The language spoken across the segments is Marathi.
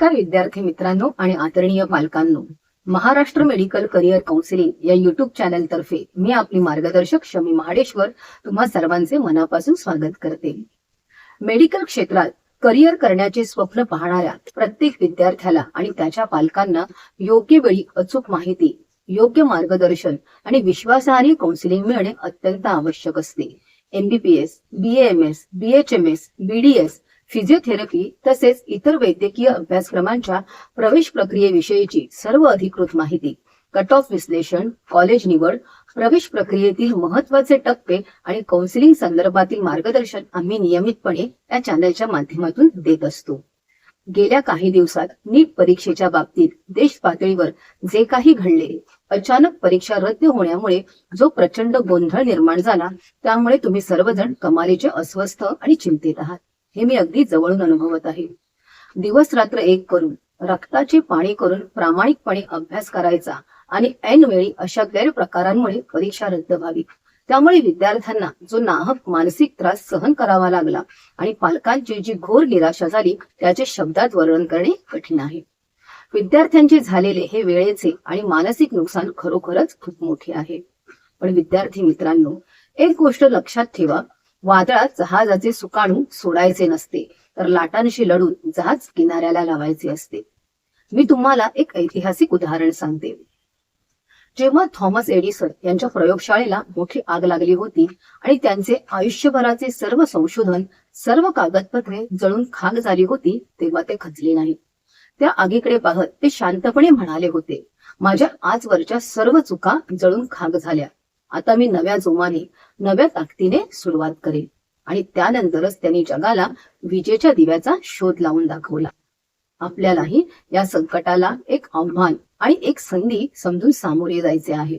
नमस्कार विद्यार्थी मित्रांनो आणि आदरणीय पालकांनो, महाराष्ट्र मेडिकल करिअर काउन्सिलिंग या युट्यूब चॅनल तर्फे मी आपली मार्गदर्शक शमी महाडेश्वर तुम्हा सर्वांचे मनापासून स्वागत करते। मेडिकल क्षेत्रात करिअर करण्याचे स्वप्न पाहणाऱ्या प्रत्येक विद्यार्थ्याला आणि त्याच्या पालकांना योग्य वेळी अचूक माहिती, योग्य मार्गदर्शन आणि विश्वासार्ह काउन्सिलिंग मिळणे अत्यंत आवश्यक असते। MBBS, BAMS, BHMS, BDS, physiotherapy तसेच इतर वैद्यकीय अभ्यासक्रमांच्या प्रवेश प्रक्रियेविषयीची सर्व अधिकृत माहिती, कट ऑफ विश्लेषण, कॉलेज निवड, प्रवेश प्रक्रियेतील महत्त्वाचे टप्पे आणि काउन्सिलिंग संदर्भातील मार्गदर्शन आम्ही नियमितपणे या चॅनलच्या माध्यमातून देत असतो। गेल्या काही दिवसात नीट परीक्षेच्या बाबतीत देश पातळीवर जे काही घडले, अचानक परीक्षा रद्द होण्यामुळे जो प्रचंड गोंधळ निर्माण झाला, त्यामुळे तुम्ही सर्वजण कमालीचे अस्वस्थ आणि चिंतित आहात, हे मी अगदी जवळून अनुभवत आहे। दिवस रात्र एक करून, रक्ताचे पाणी करून प्रामाणिकपणे अभ्यास करायचा आणि ऐन वेळी अशा गैरप्रकारांमुळे परीक्षा रद्द व्हावी, त्यामुळे विद्यार्थ्यांना जो नाहक मानसिक त्रास सहन करावा लागला आणि पालकांची जी घोर निराशा झाली, त्याचे शब्दात वर्णन करणे कठीण आहे। विद्यार्थ्यांचे झालेले हे वेळेचे आणि मानसिक नुकसान खरोखरच खूप मोठे आहे। पण विद्यार्थी मित्रांनो, एक गोष्ट लक्षात ठेवा, वादळात जहाजाचे सुकाणू सोडायचे नसते, तर लाटांशी लढून जहाज किनाऱ्याला लावायचे असते। मी तुम्हाला एक ऐतिहासिक उदाहरण सांगते। जेव्हा थॉमस एडिसन यांच्या प्रयोगशाळेला मोठी आग लागली होती आणि त्यांचे आयुष्यभराचे सर्व संशोधन, सर्व कागदपत्रे जळून खाक झाली होती, तेव्हा ते खचले नाही। त्या आगीकडे पाहत ते शांतपणे म्हणाले होते, माझ्या आजवरच्या सर्व चुका जळून खाक झाल्या, आता मी नव्या जोमाने, नव्या ताकदीने सुरुवात करेन। आणि त्यानंतरच त्यांनी जगाला विजेच्या दिव्याचा शोध लावून दाखवला। आपल्यालाही या संकटाला एक आव्हान आणि एक संधी समजून सामोरे जायचे आहे।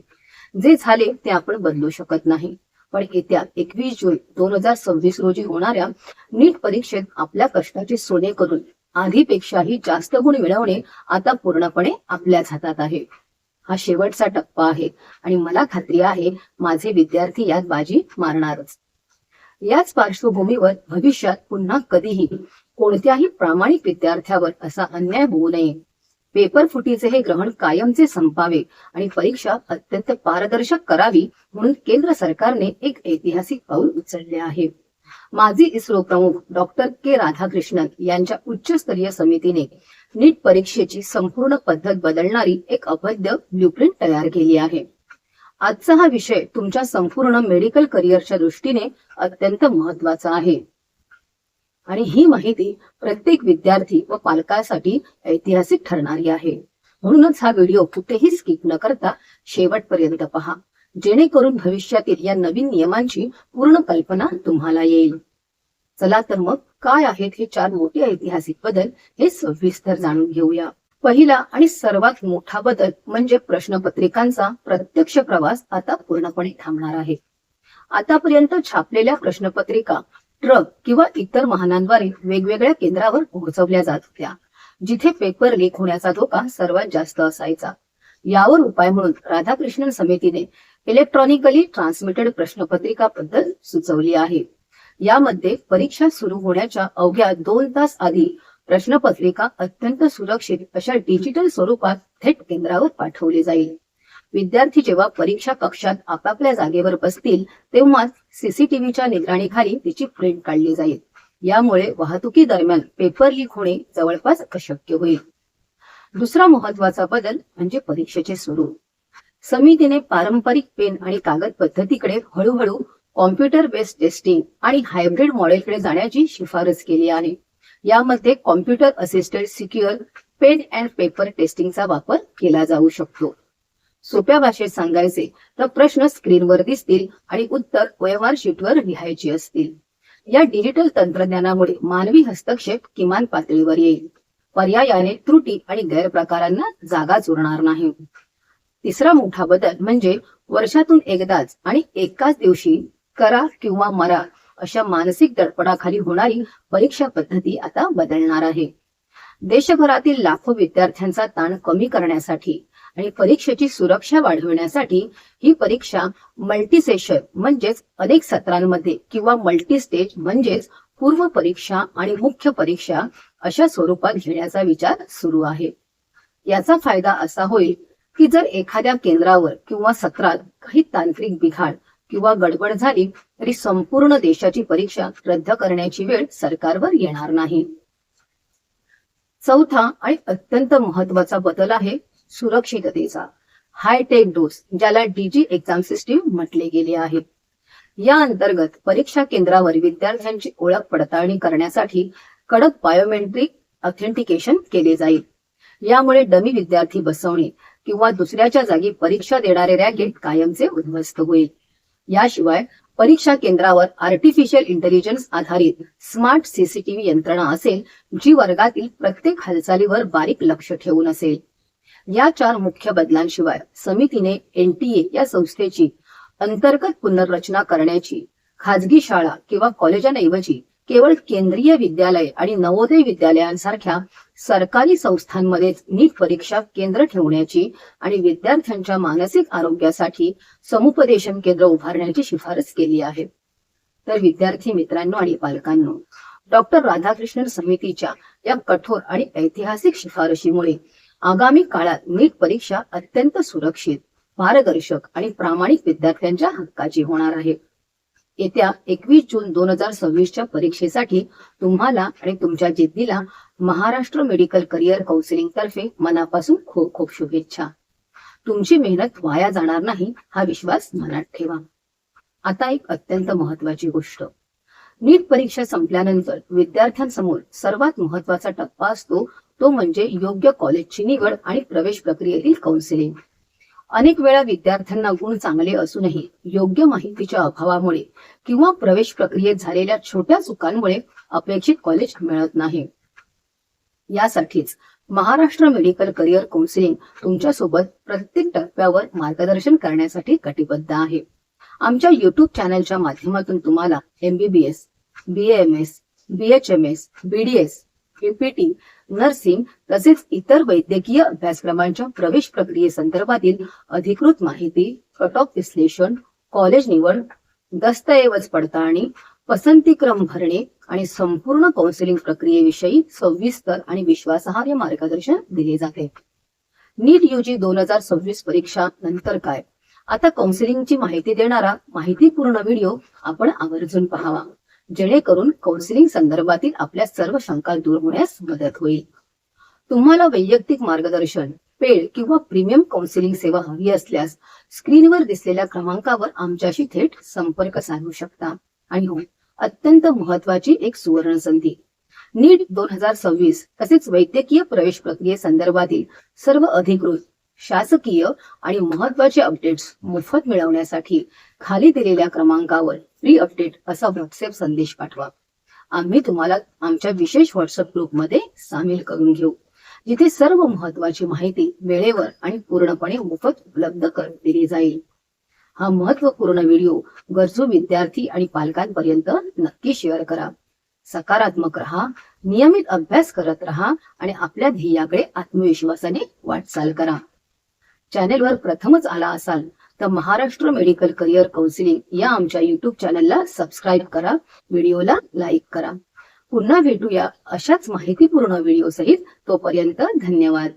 जे झाले ते आपण बदलू शकत नाही, पण येत्या 21 जून 2026 रोजी होणाऱ्या नीट परीक्षेत आपल्या कष्टाचे सोने करून आधीपेक्षाही जास्त गुण मिळवणे आता पूर्णपणे आपल्याच हातात आहे। हा शेवटचा टप्पा आहे आणि मला खात्री आहे माझे विद्यार्थी यात बाजी मारणारच। याच पार्श्वभूमीवर भविष्यात पुन्हा कधीही कोणत्याही प्रामाणिक विद्यार्थ्यावर असा अन्याय होऊ नये, पेपर फुटीचे हे ग्रहण कायमचे संपावे आणि परीक्षा अत्यंत पारदर्शक करावी म्हणून केंद्र सरकारने एक ऐतिहासिक पाऊल उचलले आहे। माजी इस्रो प्रमुख डॉक्टर के राधाकृष्णन यांच्या उच्चस्तरीय समितीने नीट परीक्षेची संपूर्ण पद्धत बदलणारी एक अभेद्य ब्ल्यूप्रिंट तयार केली आहे। आजचा हा विषय तुमच्या संपूर्ण मेडिकल करिअरच्या दृष्टीने अत्यंत महत्वाचा आहे आणि ही माहिती प्रत्येक विद्यार्थी व पालकांसाठी ऐतिहासिक ठरणारी आहे। म्हणूनच हा व्हिडिओ कुठेही स्किप न करता शेवटपर्यंत पहा, जेणेकरून भविष्यातील या नवीन नियमांची पूर्ण कल्पना तुम्हाला येईल। चला तर मग काय आहेत हे 4 मोठे ऐतिहासिक बदल हे सविस्तर जाणून घेऊया। पहिला आणि सर्वात मोठा बदल म्हणजे प्रश्नपत्रिकांचा प्रत्यक्ष प्रवास आता पूर्णपणे थांबणार आहे। आतापर्यंत छापलेल्या प्रश्नपत्रिका ट्रक किंवा इतर वाहनांद्वारे वेगवेगळ्या केंद्रावर पोहोचवल्या जात होत्या, जिथे पेपर लीक होण्याचा धोका सर्वात जास्त असायचा। यावर उपाय म्हणून राधाकृष्णन समितीने इलेक्ट्रॉनिकली ट्रान्समिटेड प्रश्नपत्रिका पद्धत सुचवली आहे। यामध्ये परीक्षा सुरू होण्याच्या अवघ्या 2 तास आधी प्रश्नपत्रिका अत्यंत सुरक्षित अशा डिजिटल स्वरूपात थेट केंद्रावर पाठवली जाईल। विद्यार्थी जेव्हा परीक्षा कक्षात आपापल्या जागेवर बसतील, तेव्हाच सीसीटीव्हीच्या निगराणीखाली तिची प्रिंट काढली जाईल। यामुळे वाहतुकी दरम्यान पेपर लीक होणे जवळपास अशक्य होईल। दुसरा महत्वाचा बदल म्हणजे परीक्षेचे स्वरूप। समितीने पारंपरिक पेन आणि कागद पद्धतीकडे हळूहळू कॉम्प्युटर बेस्ड टेस्टिंग आणि हायब्रिड मॉडेलकडे जाण्याची शिफारस केली आहे। यामध्ये computer assisted secure pen and paper टेस्टिंगचा वापर केला जाऊ शकतो। सोप्या भाषेत सांगायचे तर प्रश्न स्क्रीनवर दिसतील आणि उत्तर OMR शीटवर लिहायची असतील। या डिजिटल तंत्रज्ञानामुळे मानवी हस्तक्षेप किमान पातळीवर येईल, पर्यायाने त्रुटी आणि गैरप्रकारांना जागाच उरणार नाही। तिसरा मोठा बदल म्हणजे वर्षातून एकदाच आणि एकाच दिवशी करा किंवा मरा अशा मानसिक दडपणाखाली होणारी परीक्षा पद्धती आता बदलणार आहे। देशभरातील लाखो विद्यार्थ्यांचा ताण कमी करण्यासाठी आणि परीक्षेची सुरक्षा वाढवण्यासाठी ही परीक्षा मल्टी सेशन म्हणजेच अनेक सत्रांमध्ये किंवा मल्टी स्टेज म्हणजेच पूर्व परीक्षा आणि मुख्य परीक्षा अशा स्वरूपात घेण्याचा विचार सुरू आहे. याचा फायदा असा होईल की जर एखाद्या केंद्रावर किंवा सत्रात काही तांत्रिक बिघाड किंवा गडबड झाली तरी संपूर्ण देशाची परीक्षा रद्द करण्याची वेळ सरकारवर येणार नाही. चौथा आणि अत्यंत महत्वाचा बदल आहे सुरक्षिततेचा. हायटेक डोस, ज्याला डीजी एक्झाम सिस्टीम म्हटले गेले आहे. या अंतर्गत परीक्षा केंद्रावर विद्यार्थ्यांची ओळख पडताळणी करण्यासाठी कडक बायोमेट्रिक ऑथेंटिकेशन केले जाईल. यामुळे डमी विद्यार्थी बसवणे किंवा दुसऱ्याच्या जागी परीक्षा देणारे रॅकेट कायमचे उद्ध्वस्त होईल. याशिवाय परीक्षा केंद्रावर आर्टिफिशियल इंटेलिजन्स आधारित स्मार्ट सीसीटीव्ही यंत्रणा असेल, जी वर्गातील प्रत्येक हालचालीवर बारीक लक्ष ठेवून असेल. या 4 मुख्य बदलांशिवाय समितीने एनटीए या संस्थेची अंतर्गत पुनर्रचना करण्याची, खाजगी शाळा किंवा कॉलेजांऐवजी केवळ केंद्रीय विद्यालय आणि नवोदय विद्यालयांसारख्या सरकारी संस्थांमध्येच नीट परीक्षा केंद्र ठेवण्याची आणि विद्यार्थ्यांच्या मानसिक आरोग्यासाठी समुपदेशन केंद्र उभारण्याची शिफारस केली आहे. तर विद्यार्थी मित्रांनो आणि पालकांनो, डॉक्टर राधाकृष्णन समितीच्या या कठोर आणि ऐतिहासिक शिफारशीमुळे आगामी काळात नीट परीक्षा अत्यंत सुरक्षित, पारदर्शक आणि प्रामाणिक विद्यार्थ्यांच्या हक्काची होणार आहे. येत्या 21 जून 2026च्या परीक्षेसाठी तुम्हाला आणि तुमच्या जिद्दीला महाराष्ट्र मेडिकल करिअर काउन्सिलिंग तर्फे मनापासून खूप खूप शुभेच्छा. तुमची मेहनत वाया जाणार नाही हा विश्वास मनात ठेवा. आता एक अत्यंत महत्वाची गोष्ट, नीट परीक्षा संपल्यानंतर विद्यार्थ्यांसमोर सर्वात महत्वाचा टप्पा असतो, तो म्हणजे योग्य कॉलेजची निवड आणि प्रवेश प्रक्रियेतील काउन्सिलिंग. अनेक वेळा विद्यार्थ्यांना गुण चांगले असूनही योग्य माहितीच्या अभावामुळे किंवा प्रवेश प्रक्रियेत झालेल्या छोट्या चुकांमुळे अपेक्षित कॉलेज मिळत नाही. यासाठीच महाराष्ट्र मेडिकल करिअर काउन्सिलिंग तुमच्या सोबत प्रत्येक टप्प्यावर मार्गदर्शन करण्यासाठी कटिबद्ध आहे. आमच्या युट्यूब चॅनलच्या माध्यमातून तुम्हाला MBBS, BAMS, BHMS, BDS, PPT, nursing तसेच इतर वैद्यकीय अभ्यासक्रमांच्या प्रवेश प्रक्रियेसंदर्भातील अधिकृत माहिती, कट ऑफ विश्लेषण, कॉलेज निवड, दस्तऐवज पडताळणी, पसंतीक्रम भरणे आणि संपूर्ण काउन्सिलिंग प्रक्रियेविषयी सविस्तर आणि विश्वासार्ह मार्गदर्शन दिले जाते. नीट UG 2026 परीक्षा नंतर काय, आता काउन्सिलिंगची माहिती देणारा माहितीपूर्ण व्हिडिओ आपण आवर्जून पाहावा, जेणेकरून काउन्सिलिंग संदर्भातील आपल्या सर्व शंका दूर होण्यास मदत होईल. तुम्हाला वैयक्तिक मार्गदर्शन, पेड किंवा प्रीमियम काउन्सिलिंग सेवा हवी असल्यास स्क्रीनवर दिसलेल्या क्रमांकावर आमच्याशी थेट संपर्क साधू शकता. आणि हो, अत्यंत महत्वाची एक सुवर्ण संधी, नीट 2026 तसेच वैद्यकीय प्रवेश प्रक्रियेसंदर्भातील सर्व अधिकृत, शासकीय आणि महत्वाचे अपडेट्स मोफत मिळवण्यासाठी खाली दिलेल्या क्रमांकावर फ्री अपडेट असा व्हॉट्सअप संदेश पाठवा. आम्ही तुम्हाला आमच्या विशेष व्हॉट्सअप ग्रुपमध्ये सामील करून घेऊ, जिथे सर्व महत्वाची माहिती वेळेवर आणि पूर्णपणे मोफत उपलब्ध करून दिली जाईल. हा महत्वपूर्ण व्हिडिओ गरजू विद्यार्थी आणि पालकांपर्यंत नक्की शेअर करा. सकारात्मक रहा, नियमित अभ्यास करत रहा आणि आपल्या ध्येयाकडे आत्मविश्वासाने वाटचाल करा. चॅनेलवर प्रथमच आला असाल तर महाराष्ट्र मेडिकल करिअर काउन्सिलिंग या आमच्या युट्यूब चॅनलला सबस्क्राईब करा, व्हिडिओला लाईक करा. पुन्हा भेटूया अशाच माहितीपूर्ण व्हिडिओ सहित. तोपर्यंत धन्यवाद.